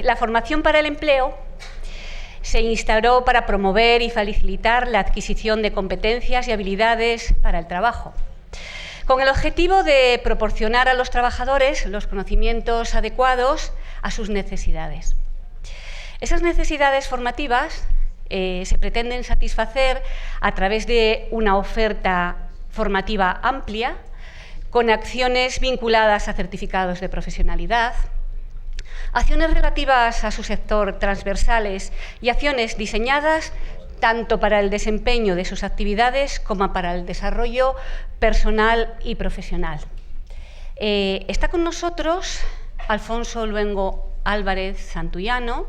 La formación para el empleo se instauró para promover y facilitar la adquisición de competencias y habilidades para el trabajo, con el objetivo de proporcionar a los trabajadores los conocimientos adecuados a sus necesidades. Esas necesidades formativas se pretenden satisfacer a través de una oferta formativa amplia, con acciones vinculadas a certificados de profesionalidad, acciones relativas a su sector transversales y acciones diseñadas tanto para el desempeño de sus actividades como para el desarrollo personal y profesional. Está con nosotros Alfonso Luengo Álvarez Santullano,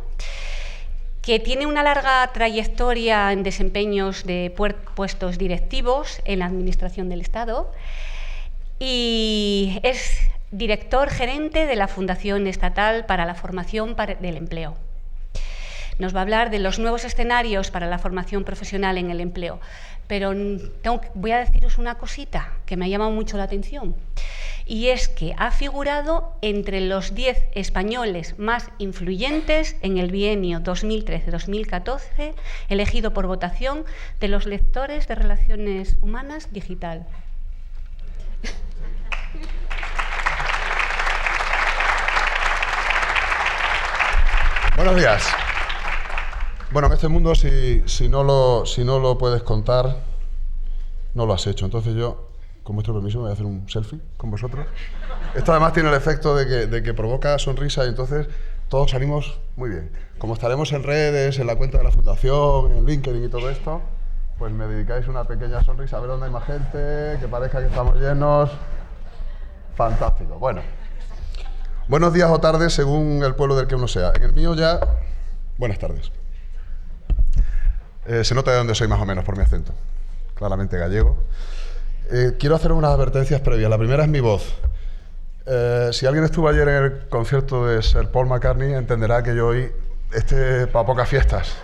que tiene una larga trayectoria en desempeños de puestos directivos en la Administración del Estado y es director gerente de la Fundación Estatal para la Formación del Empleo. Nos va a hablar de los nuevos escenarios para la formación profesional en el empleo, pero voy a deciros una cosita que me ha llamado mucho la atención, y es que ha figurado entre los 10 españoles más influyentes en el bienio 2013-2014, elegido por votación de los lectores de Relaciones Humanas Digital. Buenos días. Bueno, en este mundo si no lo puedes contar, no lo has hecho. Entonces yo, con vuestro permiso, me voy a hacer un selfie con vosotros. Esto además tiene el efecto de que provoca sonrisa y entonces todos salimos muy bien. Como estaremos en redes, en la cuenta de la Fundación, en LinkedIn y todo esto, pues me dedicáis una pequeña sonrisa a ver dónde hay más gente, que parezca que estamos llenos. Fantástico. Bueno. Buenos días o tardes según el pueblo del que uno sea. En el mío ya, buenas tardes. Se nota de dónde soy más o menos por mi acento. Claramente gallego. Quiero hacer unas advertencias previas. La primera es mi voz. Si alguien estuvo ayer en el concierto de Sir Paul McCartney, entenderá que yo hoy para pocas fiestas.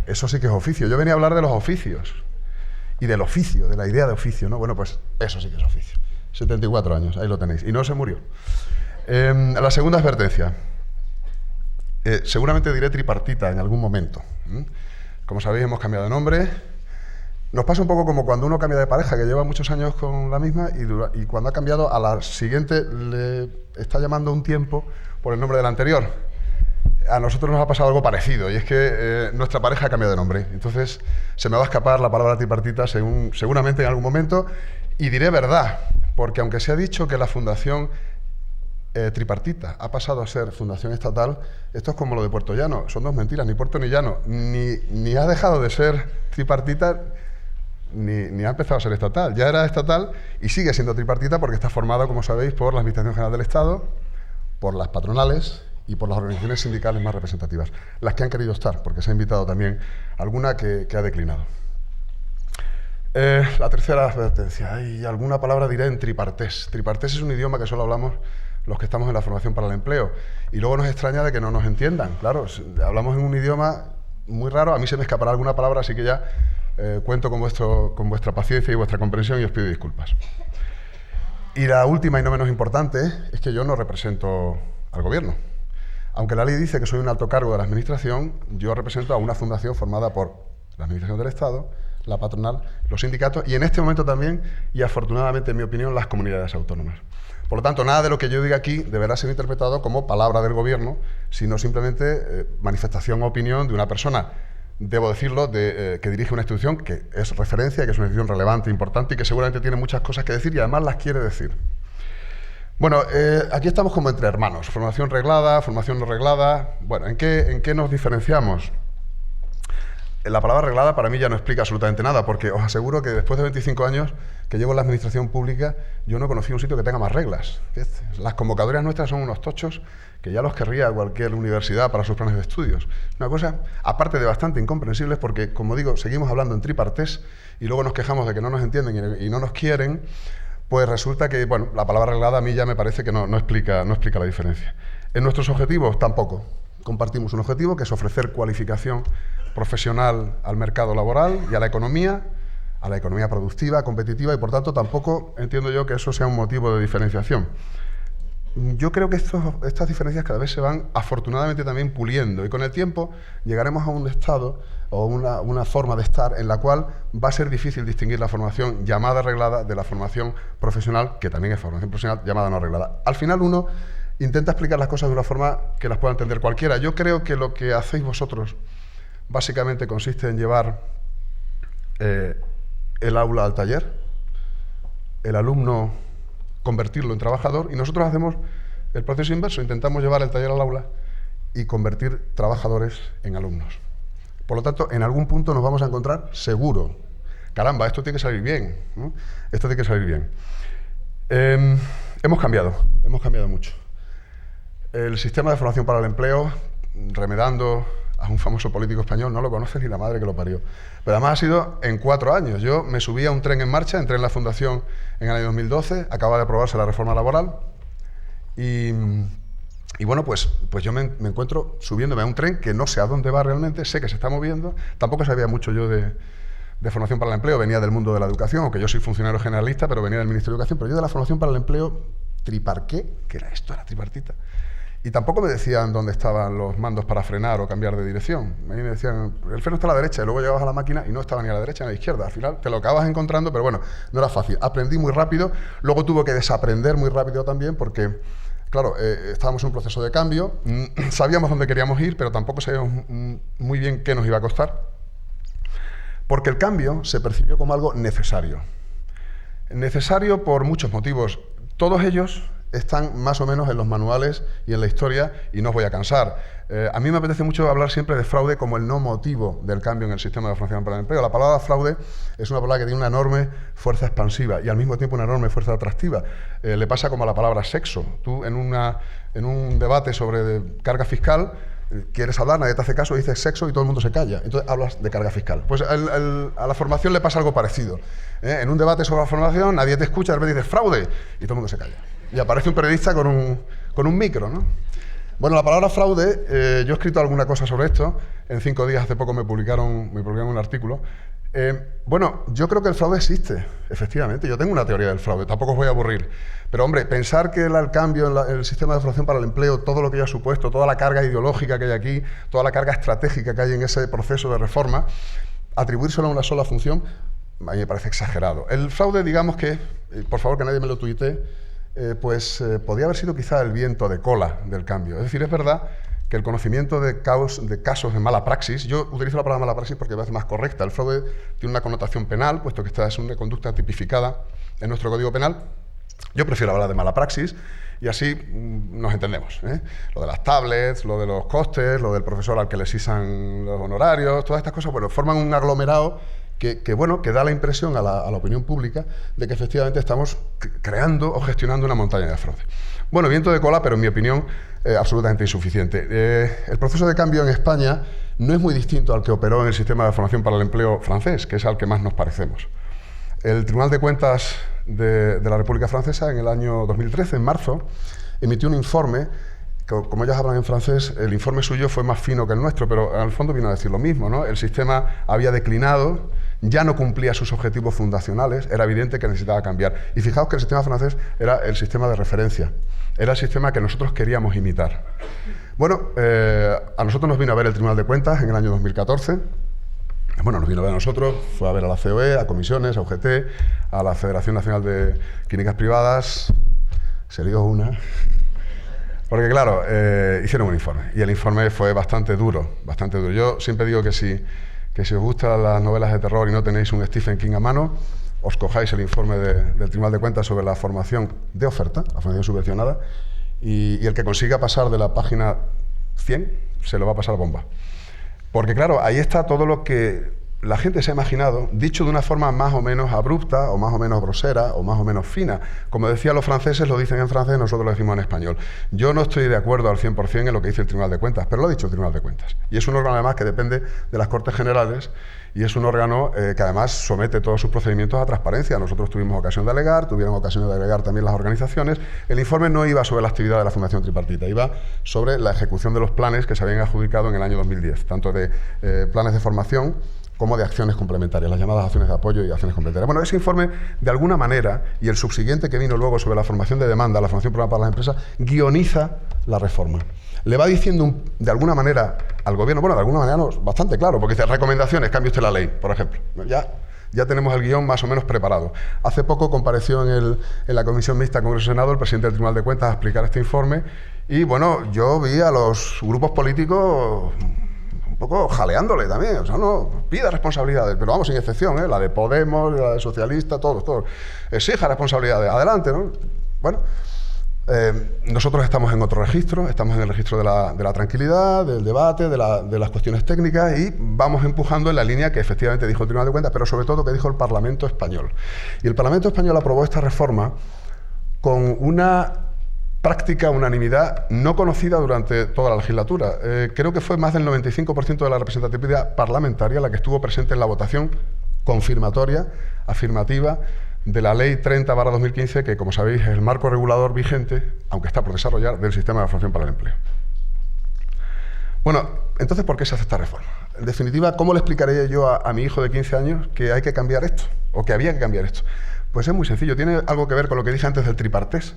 Eso sí que es oficio. Yo venía a hablar de los oficios. Y del oficio, de la idea de oficio, ¿no? Bueno, pues eso sí que es oficio. 74 años, ahí lo tenéis. Y no se murió. La segunda advertencia. Seguramente diré tripartita en algún momento. Como sabéis, hemos cambiado de nombre. Nos pasa un poco como cuando uno cambia de pareja, que lleva muchos años con la misma, y cuando ha cambiado a la siguiente le está llamando un tiempo por el nombre del anterior. A nosotros nos ha pasado algo parecido, y es que nuestra pareja ha cambiado de nombre. Entonces, se me va a escapar la palabra tripartita seguramente en algún momento, y diré verdad. Porque aunque se ha dicho que la Fundación Tripartita ha pasado a ser Fundación Estatal, esto es como lo de Puerto Llano, son dos mentiras, ni Puerto ni Llano, ni ha dejado de ser tripartita, ni ha empezado a ser estatal. Ya era estatal y sigue siendo tripartita porque está formada, como sabéis, por la Administración General del Estado, por las patronales y por las organizaciones sindicales más representativas, las que han querido estar, porque se ha invitado también alguna que ha declinado. La tercera advertencia, y alguna palabra diré en tripartés. Tripartés es un idioma que solo hablamos los que estamos en la formación para el empleo, y luego nos extraña de que no nos entiendan. Claro, hablamos en un idioma muy raro, a mí se me escapará alguna palabra, así que ya cuento con vuestra paciencia y vuestra comprensión y os pido disculpas. Y la última y no menos importante es que yo no represento al gobierno. Aunque la ley dice que soy un alto cargo de la administración, yo represento a una fundación formada por la Administración del Estado, la patronal, los sindicatos y en este momento también, y afortunadamente en mi opinión, las comunidades autónomas. Por lo tanto, nada de lo que yo diga aquí deberá ser interpretado como palabra del gobierno, sino simplemente manifestación o opinión de una persona, debo decirlo, que dirige una institución que es referencia, que es una institución relevante, importante y que seguramente tiene muchas cosas que decir y además las quiere decir. Bueno, aquí estamos como entre hermanos, formación reglada, formación no reglada. Bueno, ¿en qué nos diferenciamos? La palabra reglada para mí ya no explica absolutamente nada, porque os aseguro que después de 25 años que llevo en la administración pública, yo no he conocido un sitio que tenga más reglas. Las convocatorias nuestras son unos tochos que ya los querría cualquier universidad para sus planes de estudios. Una cosa, aparte de bastante incomprensibles, porque, como digo, seguimos hablando en tripartés y luego nos quejamos de que no nos entienden y no nos quieren, pues resulta que, bueno, la palabra reglada a mí ya me parece que no explica la diferencia. En nuestros objetivos, tampoco. Compartimos un objetivo que es ofrecer cualificación profesional al mercado laboral y a la economía productiva, competitiva, y por tanto tampoco entiendo yo que eso sea un motivo de diferenciación. yo creo que estas diferencias cada vez se van afortunadamente también puliendo y con el tiempo llegaremos a un estado o una forma de estar en la cual va a ser difícil distinguir la formación llamada reglada de la formación profesional, que también es formación profesional, llamada no reglada. Al final uno intenta explicar las cosas de una forma que las pueda entender cualquiera. Yo creo que lo que hacéis vosotros básicamente consiste en llevar el aula al taller, el alumno convertirlo en trabajador, y nosotros hacemos el proceso inverso, intentamos llevar el taller al aula y convertir trabajadores en alumnos. Por lo tanto, en algún punto nos vamos a encontrar seguro. Caramba, esto tiene que salir bien, ¿no? Esto tiene que salir bien. Hemos cambiado mucho. El sistema de formación para el empleo, remedando a un famoso político español, no lo conoce ni la madre que lo parió. Pero además ha sido en 4 años. Yo me subí a un tren en marcha, entré en la Fundación en el año 2012, acaba de aprobarse la reforma laboral y bueno, pues yo me encuentro subiéndome a un tren que no sé a dónde va realmente, sé que se está moviendo. Tampoco sabía mucho yo de formación para el empleo, venía del mundo de la educación, aunque yo soy funcionario generalista, pero venía del Ministerio de Educación, pero yo de la formación para el empleo triparqué, ¿qué era esto? Era tripartita. Y tampoco me decían dónde estaban los mandos para frenar o cambiar de dirección. A mí me decían, el freno está a la derecha, y luego llegabas a la máquina y no estaba ni a la derecha ni a la izquierda. Al final te lo acabas encontrando, pero bueno, no era fácil. Aprendí muy rápido, luego tuve que desaprender muy rápido también porque, claro, estábamos en un proceso de cambio, sabíamos dónde queríamos ir, pero tampoco sabíamos muy bien qué nos iba a costar, porque el cambio se percibió como algo necesario. Necesario por muchos motivos. Todos ellos están más o menos en los manuales y en la historia, y no os voy a cansar. A mí me apetece mucho hablar siempre de fraude como el no motivo del cambio en el sistema de formación para el empleo. La palabra fraude es una palabra que tiene una enorme fuerza expansiva y al mismo tiempo una enorme fuerza atractiva. Le pasa como a la palabra sexo. Tú en un debate sobre carga fiscal quieres hablar, nadie te hace caso, dices sexo y todo el mundo se calla. Entonces hablas de carga fiscal. Pues a la formación le pasa algo parecido. En un debate sobre la formación nadie te escucha, de repente dices fraude y todo el mundo se calla. Y aparece un periodista con un micro, ¿no? Bueno, la palabra fraude, yo he escrito alguna cosa sobre esto. En 5 días, hace poco, me publicaron un artículo. Bueno, yo creo que el fraude existe, efectivamente. Yo tengo una teoría del fraude, tampoco os voy a aburrir. Pero, hombre, pensar que el cambio en el sistema de formación para el empleo, todo lo que ya ha supuesto, toda la carga ideológica que hay aquí, toda la carga estratégica que hay en ese proceso de reforma, atribuírselo a una sola función, a mí me parece exagerado. El fraude, digamos que, por favor que nadie me lo tuitee, podía haber sido quizá el viento de cola del cambio. Es decir, es verdad que el conocimiento de casos de mala praxis, yo utilizo la palabra mala praxis porque me parece más correcta. El fraude tiene una connotación penal, puesto que esta es una conducta tipificada en nuestro Código Penal. Yo prefiero hablar de mala praxis y así nos entendemos, ¿eh? Lo de las tablets, lo de los costes, lo del profesor al que le sisan los honorarios, todas estas cosas, bueno, forman un aglomerado que da la impresión a la opinión pública de que efectivamente estamos creando o gestionando una montaña de fraude. Bueno, viento de cola, pero en mi opinión absolutamente insuficiente. El proceso de cambio en España no es muy distinto al que operó en el sistema de formación para el empleo francés, que es al que más nos parecemos. El Tribunal de Cuentas de la República Francesa, en el año 2013, en marzo, emitió un informe. Como ellos hablan en francés, el informe suyo fue más fino que el nuestro, pero en el fondo vino a decir lo mismo, ¿no? El sistema había declinado, ya no cumplía sus objetivos fundacionales, era evidente que necesitaba cambiar. Y fijaos que el sistema francés era el sistema de referencia, era el sistema que nosotros queríamos imitar. Bueno, a nosotros nos vino a ver el Tribunal de Cuentas en el año 2014. Bueno, nos vino a ver a nosotros, fue a ver a la COE, a comisiones, a UGT, a la Federación Nacional de Clínicas Privadas, se lió una. Porque claro, hicieron un informe y el informe fue bastante duro, bastante duro. Yo siempre digo que si os gustan las novelas de terror y no tenéis un Stephen King a mano, os cojáis el informe del Tribunal de Cuentas sobre la formación de oferta, la formación subvencionada, y el que consiga pasar de la página 100 se lo va a pasar bomba. Porque claro, ahí está todo lo que la gente se ha imaginado, dicho de una forma más o menos abrupta, o más o menos grosera, o más o menos fina. Como decían los franceses, lo dicen en francés, nosotros lo decimos en español. Yo no estoy de acuerdo al 100% en lo que dice el Tribunal de Cuentas, pero lo ha dicho el Tribunal de Cuentas. Y es un órgano además que depende de las Cortes Generales, y es un órgano que además somete todos sus procedimientos a transparencia. Nosotros tuvimos ocasión de alegar, tuvieron ocasión de alegar también las organizaciones. El informe no iba sobre la actividad de la Fundación Tripartita, iba sobre la ejecución de los planes que se habían adjudicado en el año 2010, tanto de planes de formación como de acciones complementarias, las llamadas acciones de apoyo y acciones complementarias. Bueno, ese informe, de alguna manera, y el subsiguiente que vino luego sobre la formación de demanda, la formación programa para las empresas, guioniza la reforma. Le va diciendo, de alguna manera, al gobierno, bueno, de alguna manera no, bastante claro, porque dice, recomendaciones, cambie usted la ley, por ejemplo. Ya tenemos el guión más o menos preparado. Hace poco compareció en la Comisión Mixta Congreso-Senado el presidente del Tribunal de Cuentas a explicar este informe y, bueno, yo vi a los grupos políticos un poco jaleándole también, o sea, no, pida responsabilidades, pero vamos, sin excepción, la de Podemos, la de Socialista, todos, exija responsabilidades, adelante, ¿no? Bueno, nosotros estamos en otro registro, estamos en el registro de la tranquilidad, del debate, de las cuestiones técnicas y vamos empujando en la línea que efectivamente dijo el Tribunal de Cuentas, pero sobre todo que dijo el Parlamento Español. Y el Parlamento Español aprobó esta reforma con una práctica unanimidad no conocida durante toda la legislatura. Creo que fue más del 95% de la representatividad parlamentaria la que estuvo presente en la votación confirmatoria, afirmativa, de la Ley 30/2015, que, como sabéis, es el marco regulador vigente, aunque está por desarrollar, del sistema de formación para el empleo. Bueno, entonces, ¿por qué se hace esta reforma? En definitiva, ¿cómo le explicaría yo a mi hijo de 15 años que hay que cambiar esto, o que había que cambiar esto? Pues es muy sencillo, tiene algo que ver con lo que dije antes del tripartés,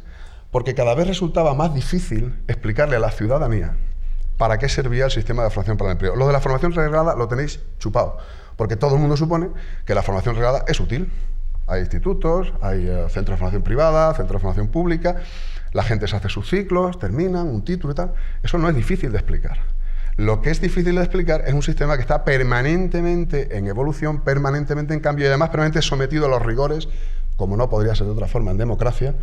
porque cada vez resultaba más difícil explicarle a la ciudadanía para qué servía el sistema de formación para el empleo. Lo de la formación reglada lo tenéis chupado, porque todo el mundo supone que la formación reglada es útil. Hay institutos, hay centros de formación privada, centros de formación pública, la gente se hace sus ciclos, terminan, un título y tal. Eso no es difícil de explicar. Lo que es difícil de explicar es un sistema que está permanentemente en evolución, permanentemente en cambio y además permanentemente sometido a los rigores, como no podría ser de otra forma en democracia,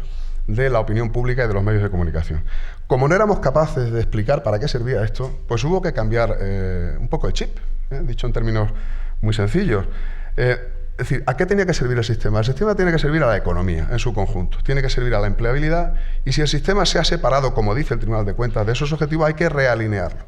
de la opinión pública y de los medios de comunicación. Como no éramos capaces de explicar para qué servía esto, pues hubo que cambiar un poco de chip, dicho en términos muy sencillos. Es decir, ¿a qué tenía que servir el sistema? El sistema tiene que servir a la economía en su conjunto, tiene que servir a la empleabilidad y si el sistema se ha separado, como dice el Tribunal de Cuentas, de esos objetivos hay que realinearlo.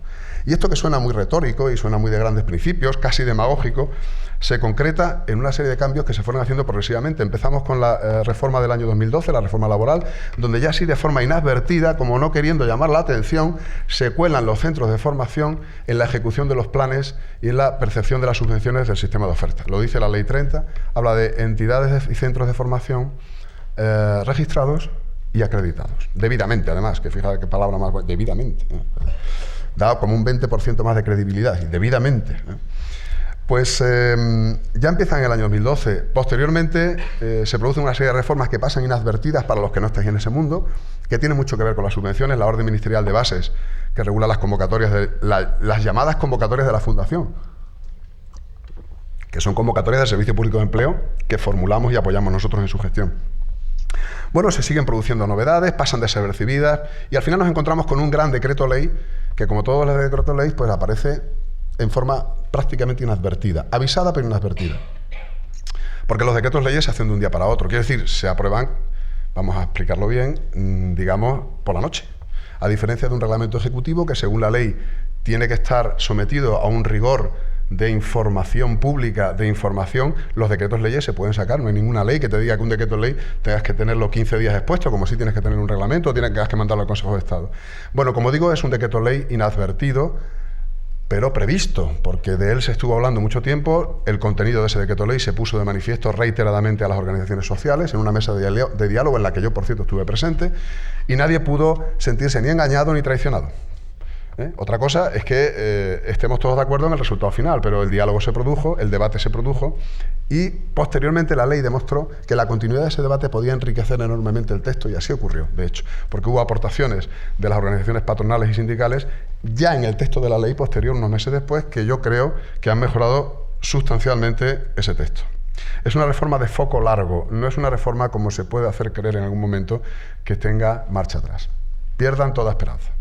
Y esto que suena muy retórico y suena muy de grandes principios, casi demagógico, se concreta en una serie de cambios que se fueron haciendo progresivamente. Empezamos con la reforma del año 2012, la reforma laboral, donde ya así de forma inadvertida, como no queriendo llamar la atención, se cuelan los centros de formación en la ejecución de los planes y en la percepción de las subvenciones del sistema de oferta. Lo dice la Ley 30, habla de entidades y centros de formación registrados y acreditados. Debidamente, además, que fíjate qué palabra más buena, debidamente. Da como un 20% más de credibilidad, y debidamente. Pues ya empiezan en el año 2012. Posteriormente se producen una serie de reformas que pasan inadvertidas para los que no estáis en ese mundo, que tienen mucho que ver con las subvenciones, la orden ministerial de bases que regula las convocatorias, las llamadas convocatorias de la Fundación, que son convocatorias del Servicio Público de Empleo que formulamos y apoyamos nosotros en su gestión. Bueno, se siguen produciendo novedades, pasan desapercibidas y al final nos encontramos con un gran decreto ley que, como todos los decretos ley, pues aparece en forma prácticamente inadvertida, avisada pero inadvertida. Porque los decretos leyes se hacen de un día para otro, quiere decir, se aprueban, vamos a explicarlo bien, digamos, por la noche. A diferencia de un reglamento ejecutivo que, según la ley, tiene que estar sometido a un rigor de información pública, de información, los decretos leyes se pueden sacar. No hay ninguna ley que te diga que un decreto ley tengas que tenerlo 15 días expuesto, como si tienes que tener un reglamento o tengas que mandarlo al Consejo de Estado. Bueno, como digo, es un decreto ley inadvertido, pero previsto, porque de él se estuvo hablando mucho tiempo. El contenido de ese decreto ley se puso de manifiesto reiteradamente a las organizaciones sociales en una mesa de diálogo en la que yo, por cierto, estuve presente, y nadie pudo sentirse ni engañado ni traicionado. Otra cosa es que estemos todos de acuerdo en el resultado final, pero el diálogo se produjo, el debate se produjo y posteriormente la ley demostró que la continuidad de ese debate podía enriquecer enormemente el texto y así ocurrió, de hecho, porque hubo aportaciones de las organizaciones patronales y sindicales ya en el texto de la ley posterior, unos meses después, que yo creo que han mejorado sustancialmente ese texto. Es una reforma de foco largo, no es una reforma como se puede hacer creer en algún momento que tenga marcha atrás. Pierdan toda esperanza.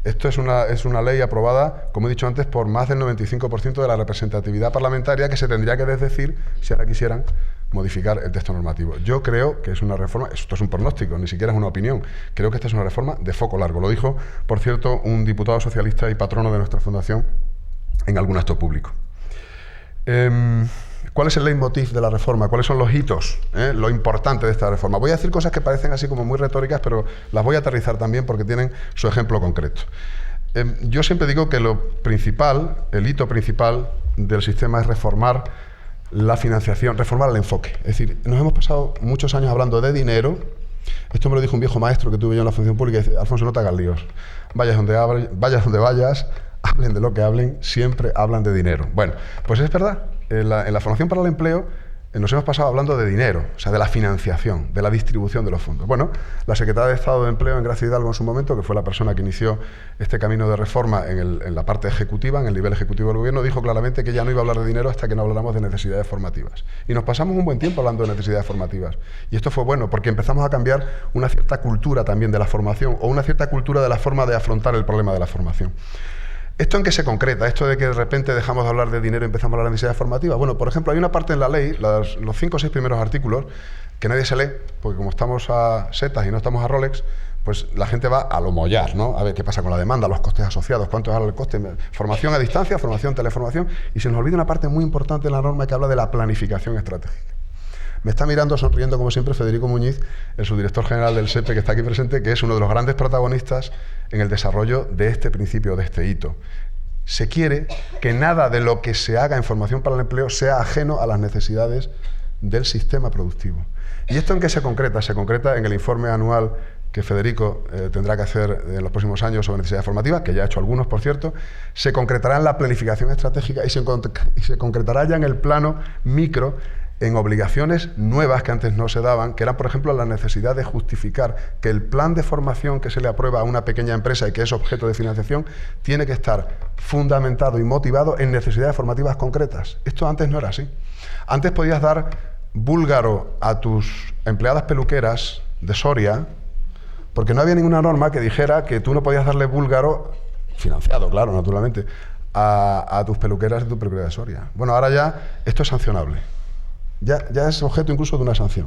Esto es una ley aprobada, como he dicho antes, por más del 95% de la representatividad parlamentaria que se tendría que desdecir si ahora quisieran modificar el texto normativo. Yo creo que es una reforma, esto es un pronóstico, ni siquiera es una opinión, creo que esta es una reforma de foco largo. Lo dijo, por cierto, un diputado socialista y patrono de nuestra fundación en algún acto público. ¿Cuál es el leitmotiv de la reforma? ¿Cuáles son los hitos? Lo importante de esta reforma. Voy a decir cosas que parecen así como muy retóricas, pero las voy a aterrizar también porque tienen su ejemplo concreto. Yo siempre digo que lo principal, el hito principal, del sistema es reformar la financiación, reformar el enfoque. Es decir, nos hemos pasado muchos años hablando de dinero. Esto me lo dijo un viejo maestro que tuve yo en la función pública y dice: Alfonso, no te hagas líos. Vayas donde vayas, hablen de lo que hablen, siempre hablan de dinero. Bueno, pues es verdad. En la formación para el empleo nos hemos pasado hablando de dinero, o sea, de la financiación, de la distribución de los fondos. Bueno, la secretaria de Estado de Empleo, Engracia Hidalgo, en su momento, que fue la persona que inició este camino de reforma en la parte ejecutiva, en el nivel ejecutivo del gobierno, dijo claramente que ya no iba a hablar de dinero hasta que no habláramos de necesidades formativas. Y nos pasamos un buen tiempo hablando de necesidades formativas. Y esto fue bueno, porque empezamos a cambiar una cierta cultura también de la formación, o una cierta cultura de la forma de afrontar el problema de la formación. ¿Esto en qué se concreta? Esto de que de repente dejamos de hablar de dinero y empezamos a hablar de necesidades formativas. Bueno, por ejemplo, hay una parte en la ley, los 5 o 6 primeros artículos, que nadie se lee, porque como estamos a setas y no estamos a Rolex, pues la gente va a lo mollar, ¿no? A ver qué pasa con la demanda, los costes asociados, cuánto es el coste, formación a distancia, formación, teleformación, y se nos olvida una parte muy importante en la norma que habla de la planificación estratégica. Me está mirando, sonriendo, como siempre, Federico Muñiz, el subdirector general del SEPE, que está aquí presente, que es uno de los grandes protagonistas en el desarrollo de este principio, de este hito. Se quiere que nada de lo que se haga en formación para el empleo sea ajeno a las necesidades del sistema productivo. ¿Y esto en qué se concreta? Se concreta en el informe anual que Federico tendrá que hacer en los próximos años sobre necesidades formativas, que ya ha hecho algunos, por cierto. Se concretará en la planificación estratégica y se concretará ya en el plano micro, en obligaciones nuevas que antes no se daban, que eran, por ejemplo, la necesidad de justificar que el plan de formación que se le aprueba a una pequeña empresa y que es objeto de financiación tiene que estar fundamentado y motivado en necesidades formativas concretas. Esto antes no era así. Antes podías dar búlgaro a tus empleadas peluqueras de Soria porque no había ninguna norma que dijera que tú no podías darle búlgaro, financiado, claro, naturalmente, a tus peluqueras de tu peluquería de Soria. Bueno, ahora ya esto es sancionable. Ya es objeto incluso de una sanción.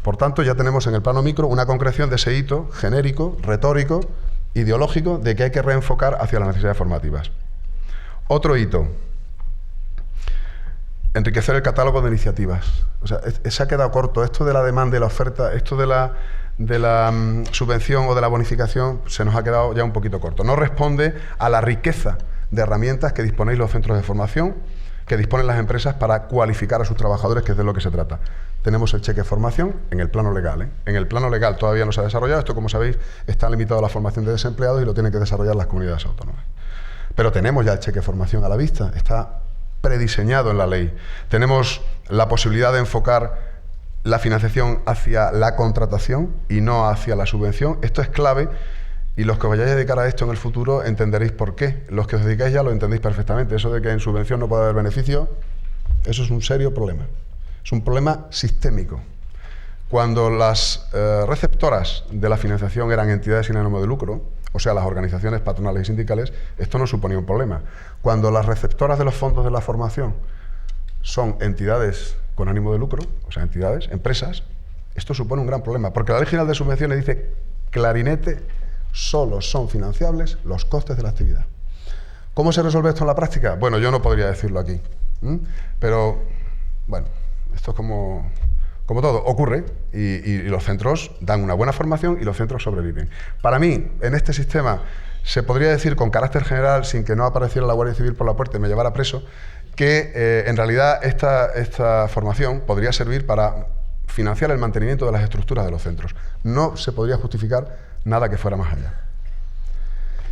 Por tanto, ya tenemos en el plano micro una concreción de ese hito genérico, retórico, ideológico, de que hay que reenfocar hacia las necesidades formativas. Otro hito: enriquecer el catálogo de iniciativas. O sea, se ha quedado corto. Esto de la demanda y la oferta, esto de la subvención o de la bonificación, se nos ha quedado ya un poquito corto. No responde a la riqueza de herramientas que disponéis los centros de formación, que disponen las empresas para cualificar a sus trabajadores, que es de lo que se trata. Tenemos el cheque de formación en el plano legal. En el plano legal todavía no se ha desarrollado. Esto, como sabéis, está limitado a la formación de desempleados y lo tienen que desarrollar las comunidades autónomas. Pero tenemos ya el cheque de formación a la vista. Está prediseñado en la ley. Tenemos la posibilidad de enfocar la financiación hacia la contratación y no hacia la subvención. Esto es clave. Y los que os vayáis a dedicar a esto en el futuro entenderéis por qué. Los que os dedicáis ya lo entendéis perfectamente. Eso de que en subvención no puede haber beneficio, eso es un serio problema. Es un problema sistémico. Cuando las receptoras de la financiación eran entidades sin ánimo de lucro, o sea, las organizaciones patronales y sindicales, esto no suponía un problema. Cuando las receptoras de los fondos de la formación son entidades con ánimo de lucro, o sea, entidades, empresas, esto supone un gran problema. Porque la Ley General de Subvenciones dice clarinete: solo son financiables los costes de la actividad. ¿Cómo se resuelve esto en la práctica? Bueno, yo no podría decirlo aquí. Pero, bueno, esto es como todo. Ocurre y los centros dan una buena formación y los centros sobreviven. Para mí, en este sistema, se podría decir con carácter general, sin que no apareciera la Guardia Civil por la puerta y me llevara preso, que en realidad esta formación podría servir para financiar el mantenimiento de las estructuras de los centros. No se podría justificar nada que fuera más allá.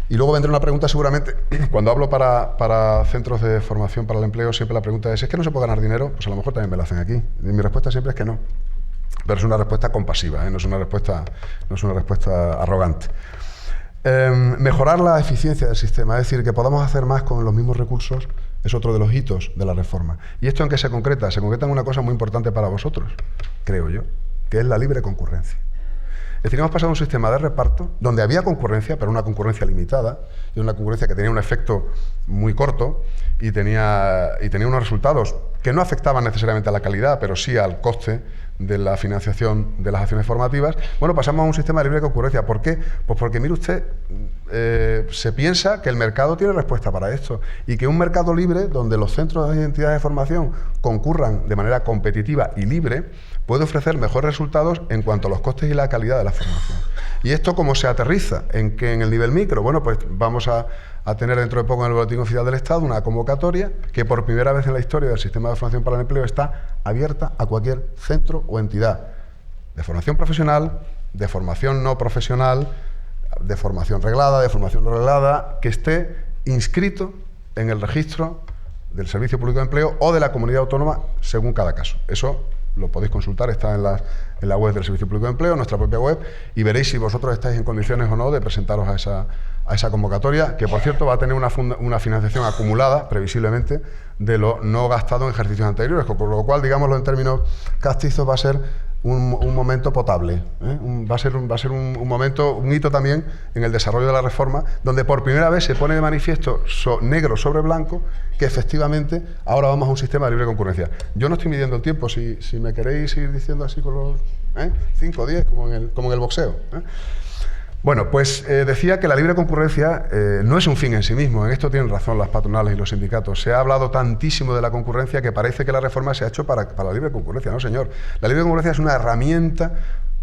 Y luego vendrá una pregunta seguramente, cuando hablo para centros de formación para el empleo, siempre la pregunta es que no se puede ganar dinero. Pues a lo mejor también me la hacen aquí. Y mi respuesta siempre es que no. Pero es una respuesta compasiva, no es una respuesta arrogante. Mejorar la eficiencia del sistema, es decir, que podamos hacer más con los mismos recursos, es otro de los hitos de la reforma. ¿Y esto en qué se concreta? Se concreta en una cosa muy importante para vosotros, creo yo, que es la libre concurrencia. Es decir, hemos pasado a un sistema de reparto donde había concurrencia, pero una concurrencia limitada, y una concurrencia que tenía un efecto muy corto y tenía unos resultados que no afectaban necesariamente a la calidad, pero sí al coste de la financiación de las acciones formativas. Bueno, pasamos a un sistema de libre concurrencia. ¿Por qué? Pues porque, mire usted, se piensa que el mercado tiene respuesta para esto y que un mercado libre, donde los centros de entidades de formación concurran de manera competitiva y libre, puede ofrecer mejores resultados en cuanto a los costes y la calidad de la formación. ¿Y esto cómo se aterriza? ¿En que en el nivel micro? Bueno, pues vamos a a tener dentro de poco en el Boletín Oficial del Estado una convocatoria que por primera vez en la historia del sistema de formación para el empleo está abierta a cualquier centro o entidad de formación profesional, de formación no profesional, de formación reglada, de formación no reglada, que esté inscrito en el registro del Servicio Público de Empleo o de la comunidad autónoma según cada caso. Eso lo podéis consultar, está en la web del Servicio Público de Empleo, en nuestra propia web, y veréis si vosotros estáis en condiciones o no de presentaros a esa convocatoria, que por cierto va a tener una financiación acumulada, previsiblemente, de lo no gastado en ejercicios anteriores, con lo cual, digámoslo en términos castizos, va a ser un momento potable, ¿eh? Va a ser un momento, un hito también en el desarrollo de la reforma, donde por primera vez se pone de manifiesto negro sobre blanco que efectivamente ahora vamos a un sistema de libre concurrencia. Yo no estoy midiendo el tiempo, si me queréis ir diciendo así con los 5 o 10, como en el boxeo. Bueno, pues decía que la libre concurrencia no es un fin en sí mismo. En esto tienen razón las patronales y los sindicatos. Se ha hablado tantísimo de la concurrencia que parece que la reforma se ha hecho para la libre concurrencia. No, señor. La libre concurrencia es una herramienta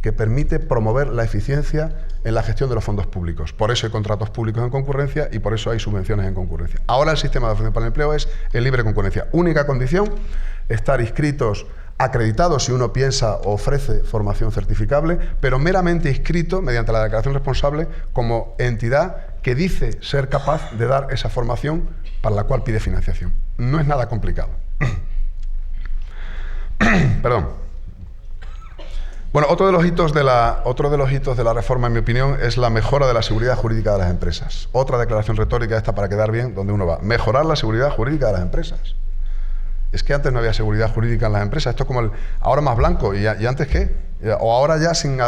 que permite promover la eficiencia en la gestión de los fondos públicos. Por eso hay contratos públicos en concurrencia y por eso hay subvenciones en concurrencia. Ahora el sistema de formación para el empleo es en libre concurrencia. Única condición, estar inscritos, acreditado si uno piensa o ofrece formación certificable, pero meramente inscrito mediante la declaración responsable como entidad que dice ser capaz de dar esa formación para la cual pide financiación. No es nada complicado. Perdón. Bueno, otro de los hitos de la reforma, en mi opinión, es la mejora de la seguridad jurídica de las empresas. Otra declaración retórica esta para quedar bien donde uno va. Mejorar la seguridad jurídica de las empresas. Es que antes no había seguridad jurídica en las empresas. Esto es como ahora más blanco. ¿Y antes qué? O ahora ya sin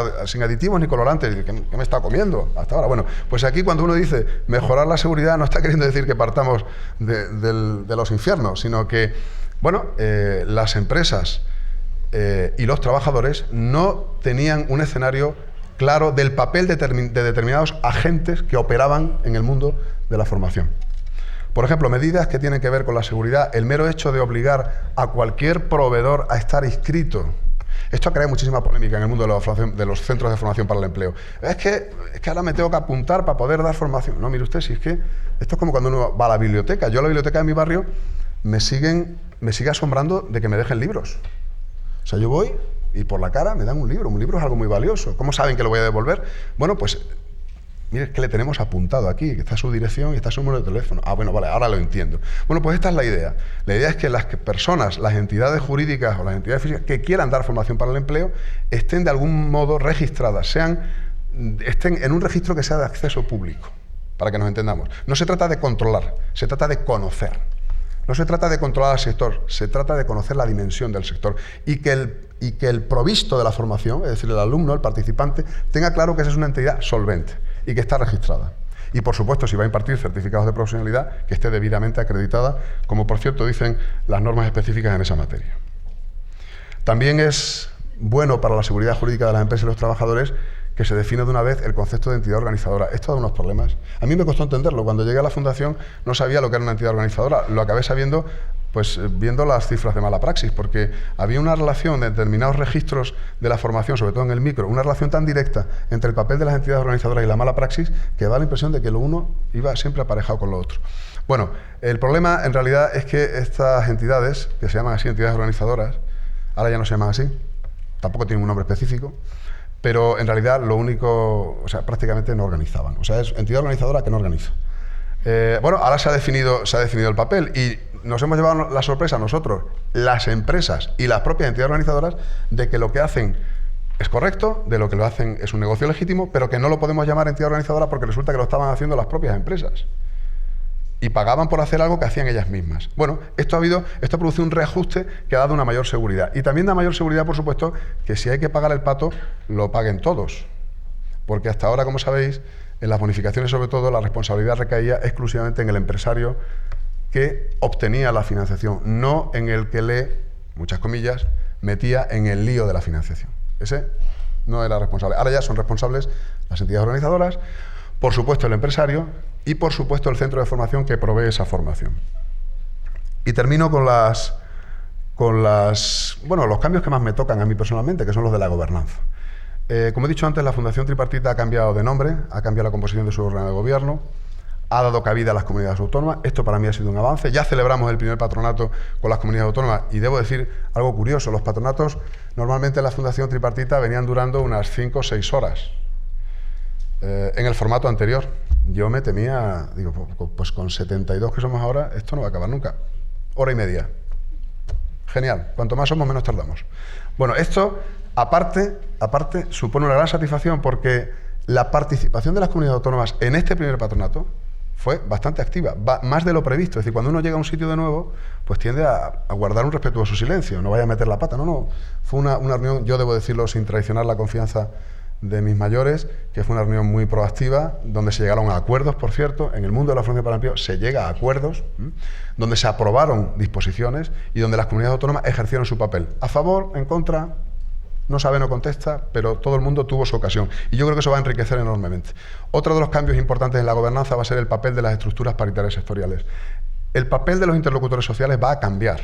aditivos ni colorantes. ¿Qué me está comiendo hasta ahora? Bueno, pues aquí cuando uno dice mejorar la seguridad no está queriendo decir que partamos de los infiernos, sino que, bueno, las empresas y los trabajadores no tenían un escenario claro del papel de determinados agentes que operaban en el mundo de la formación. Por ejemplo, medidas que tienen que ver con la seguridad, el mero hecho de obligar a cualquier proveedor a estar inscrito. Esto crea muchísima polémica en el mundo de los centros de formación para el empleo. Es que ahora me tengo que apuntar para poder dar formación. No, mire usted, si es que esto es como cuando uno va a la biblioteca. Yo a la biblioteca de mi barrio me sigue asombrando de que me dejen libros. O sea, yo voy y por la cara me dan un libro. Un libro es algo muy valioso. ¿Cómo saben que lo voy a devolver? Bueno, pues mire, es que le tenemos apuntado aquí, que está su dirección y está su número de teléfono. Ah, bueno, vale, ahora lo entiendo. Bueno, pues esta es la idea. La idea es que las personas, las entidades jurídicas o las entidades físicas que quieran dar formación para el empleo estén de algún modo registradas, estén en un registro que sea de acceso público, para que nos entendamos. No se trata de controlar, se trata de conocer. No se trata de controlar al sector, se trata de conocer la dimensión del sector y que el provisto de la formación, es decir, el alumno, el participante, tenga claro que esa es una entidad solvente y que está registrada. Y, por supuesto, si va a impartir certificados de profesionalidad, que esté debidamente acreditada, como, por cierto, dicen las normas específicas en esa materia. También es bueno para la seguridad jurídica de las empresas y los trabajadores que se define de una vez el concepto de entidad organizadora. Esto da unos problemas. A mí me costó entenderlo. Cuando llegué a la Fundación no sabía lo que era una entidad organizadora. Lo acabé sabiendo pues viendo las cifras de mala praxis, porque había una relación de determinados registros de la formación, sobre todo en el micro, una relación tan directa entre el papel de las entidades organizadoras y la mala praxis que da la impresión de que lo uno iba siempre aparejado con lo otro. Bueno, el problema en realidad es que estas entidades, que se llaman así entidades organizadoras, ahora ya no se llaman así, tampoco tienen un nombre específico, pero en realidad lo único, o sea, prácticamente no organizaban. O sea, es entidad organizadora que no organiza. Bueno, ahora se ha definido el papel y nos hemos llevado la sorpresa nosotros, las empresas y las propias entidades organizadoras, de que lo que hacen es correcto, de lo que lo hacen es un negocio legítimo, pero que no lo podemos llamar entidad organizadora porque resulta que lo estaban haciendo las propias empresas. Y pagaban por hacer algo que hacían ellas mismas. Bueno, esto ha producido un reajuste que ha dado una mayor seguridad. Y también da mayor seguridad, por supuesto, que si hay que pagar el pato, lo paguen todos. Porque hasta ahora, como sabéis, en las bonificaciones, sobre todo, la responsabilidad recaía exclusivamente en el empresario que obtenía la financiación, no en el que le, muchas comillas, metía en el lío de la financiación. Ese no era responsable. Ahora ya son responsables las entidades organizadoras, por supuesto el empresario y por supuesto el centro de formación que provee esa formación. Y termino con los cambios que más me tocan a mí personalmente, que son los de la gobernanza. Como he dicho antes, la Fundación Tripartita ha cambiado de nombre, ha cambiado la composición de su órgano de gobierno, ha dado cabida a las comunidades autónomas. Esto para mí ha sido un avance. Ya celebramos el primer patronato con las comunidades autónomas y debo decir algo curioso. Los patronatos normalmente en la Fundación Tripartita venían durando unas 5 o 6 horas. En el formato anterior. Yo me temía, digo, pues con 72 que somos ahora, esto no va a acabar nunca. Hora y media. Genial. Cuanto más somos, menos tardamos. Bueno, esto, aparte, supone una gran satisfacción porque la participación de las comunidades autónomas en este primer patronato fue bastante activa, más de lo previsto. Es decir, cuando uno llega a un sitio de nuevo, pues tiende a guardar un respetuoso silencio, no vaya a meter la pata. No. Fue una reunión, yo debo decirlo sin traicionar la confianza de mis mayores, que fue una reunión muy proactiva, donde se llegaron a acuerdos, por cierto. En el mundo de la Fundación para el Empleo se llega a acuerdos, donde se aprobaron disposiciones y donde las comunidades autónomas ejercieron su papel. A favor, en contra, no sabe, no contesta, pero todo el mundo tuvo su ocasión. Y yo creo que eso va a enriquecer enormemente. Otro de los cambios importantes en la gobernanza va a ser el papel de las estructuras paritarias sectoriales. El papel de los interlocutores sociales va a cambiar.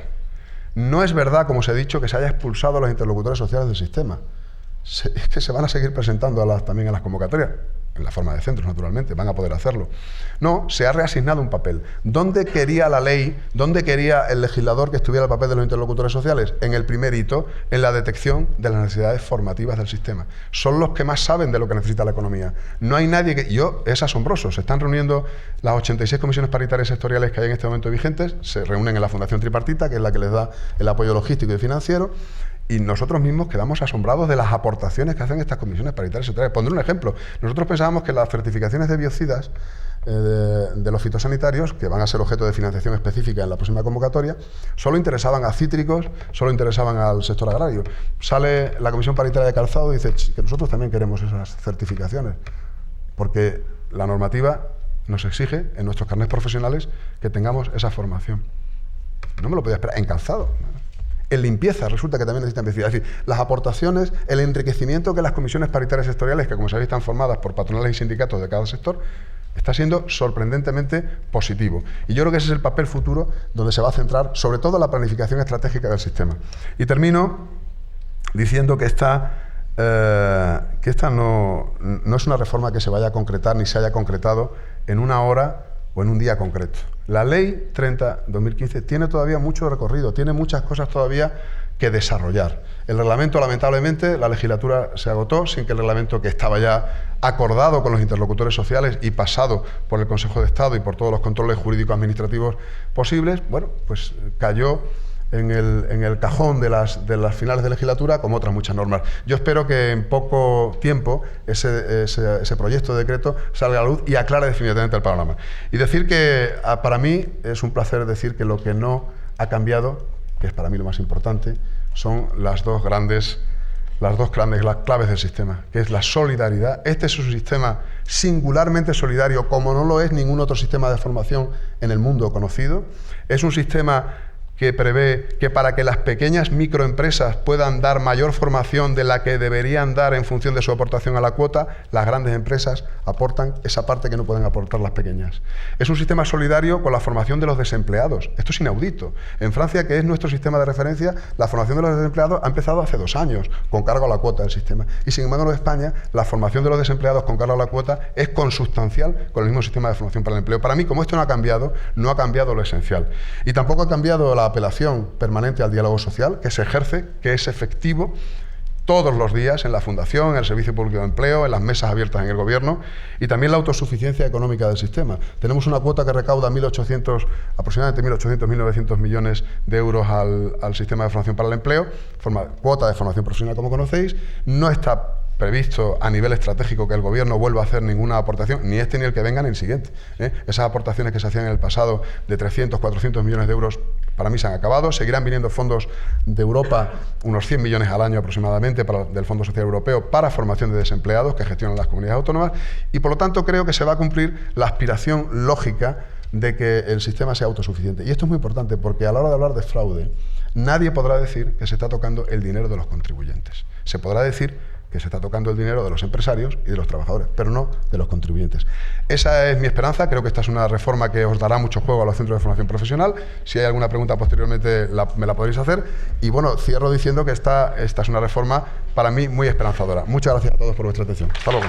No es verdad, como os he dicho, que se haya expulsado a los interlocutores sociales del sistema. Es que se van a seguir presentando también a las convocatorias, en la forma de centros, naturalmente, van a poder hacerlo. No, se ha reasignado un papel. ¿Dónde quería la ley, dónde quería el legislador que estuviera el papel de los interlocutores sociales? En el primer hito, en la detección de las necesidades formativas del sistema. Son los que más saben de lo que necesita la economía. No hay nadie que... Es asombroso, se están reuniendo las 86 comisiones paritarias sectoriales que hay en este momento vigentes, se reúnen en la Fundación Tripartita, que es la que les da el apoyo logístico y financiero, y nosotros mismos quedamos asombrados de las aportaciones que hacen estas comisiones paritarias sectoriales. Pondré un ejemplo. Nosotros pensábamos que las certificaciones de biocidas de los fitosanitarios, que van a ser objeto de financiación específica en la próxima convocatoria, solo interesaban a cítricos, solo interesaban al sector agrario. Sale la Comisión Paritaria de Calzado y dice que nosotros también queremos esas certificaciones, porque la normativa nos exige en nuestros carnets profesionales que tengamos esa formación. No me lo podía esperar. En calzado. En limpieza resulta que también necesitan biocidas. Es decir, las aportaciones, el enriquecimiento que las comisiones paritarias sectoriales, que como sabéis están formadas por patronales y sindicatos de cada sector, está siendo sorprendentemente positivo. Y yo creo que ese es el papel futuro donde se va a centrar sobre todo la planificación estratégica del sistema. Y termino diciendo que esta no es una reforma que se vaya a concretar ni se haya concretado en una hora o en un día concreto. La Ley 30/2015 tiene todavía mucho recorrido, tiene muchas cosas todavía que desarrollar. El reglamento, lamentablemente, la legislatura se agotó sin que el reglamento, que estaba ya acordado con los interlocutores sociales y pasado por el Consejo de Estado y por todos los controles jurídico-administrativos posibles, bueno, pues cayó en el cajón de las finales de legislatura, como otras muchas normas. Yo espero que en poco tiempo ese proyecto de decreto salga a la luz y aclare definitivamente el panorama. Y decir que para mí es un placer decir que lo que no ha cambiado, que es para mí lo más importante, son las dos grandes claves del sistema, que es la solidaridad. Este es un sistema singularmente solidario, como no lo es ningún otro sistema de formación en el mundo conocido. Es un sistema que prevé que para que las pequeñas microempresas puedan dar mayor formación de la que deberían dar en función de su aportación a la cuota, las grandes empresas aportan esa parte que no pueden aportar las pequeñas. Es un sistema solidario con la formación de los desempleados. Esto es inaudito. En Francia, que es nuestro sistema de referencia, la formación de los desempleados ha empezado hace 2 años, con cargo a la cuota del sistema. Y sin embargo, en España, la formación de los desempleados con cargo a la cuota es consustancial con el mismo sistema de formación para el empleo. Para mí, como esto no ha cambiado lo esencial. Y tampoco ha cambiado la apelación permanente al diálogo social, que se ejerce, que es efectivo todos los días en la Fundación, en el Servicio Público de Empleo, en las mesas abiertas en el Gobierno, y también la autosuficiencia económica del sistema. Tenemos una cuota que recauda aproximadamente 1.800, 1.900 millones de euros al sistema de formación para el empleo, cuota de formación profesional, como conocéis. No está previsto a nivel estratégico que el Gobierno vuelva a hacer ninguna aportación, ni este ni el que venga ni el siguiente. Esas aportaciones que se hacían en el pasado de 300, 400 millones de euros, para mí se han acabado. Seguirán viniendo fondos de Europa, unos 100 millones al año aproximadamente, del Fondo Social Europeo, para formación de desempleados que gestionan las comunidades autónomas, y por lo tanto creo que se va a cumplir la aspiración lógica de que el sistema sea autosuficiente. Y esto es muy importante porque a la hora de hablar de fraude, nadie podrá decir que se está tocando el dinero de los contribuyentes. Se podrá decir que se está tocando el dinero de los empresarios y de los trabajadores, pero no de los contribuyentes. Esa es mi esperanza. Creo que esta es una reforma que os dará mucho juego a los centros de formación profesional. Si hay alguna pregunta posteriormente me la podréis hacer. Y bueno, cierro diciendo que esta es una reforma para mí muy esperanzadora. Muchas gracias a todos por vuestra atención. Hasta luego.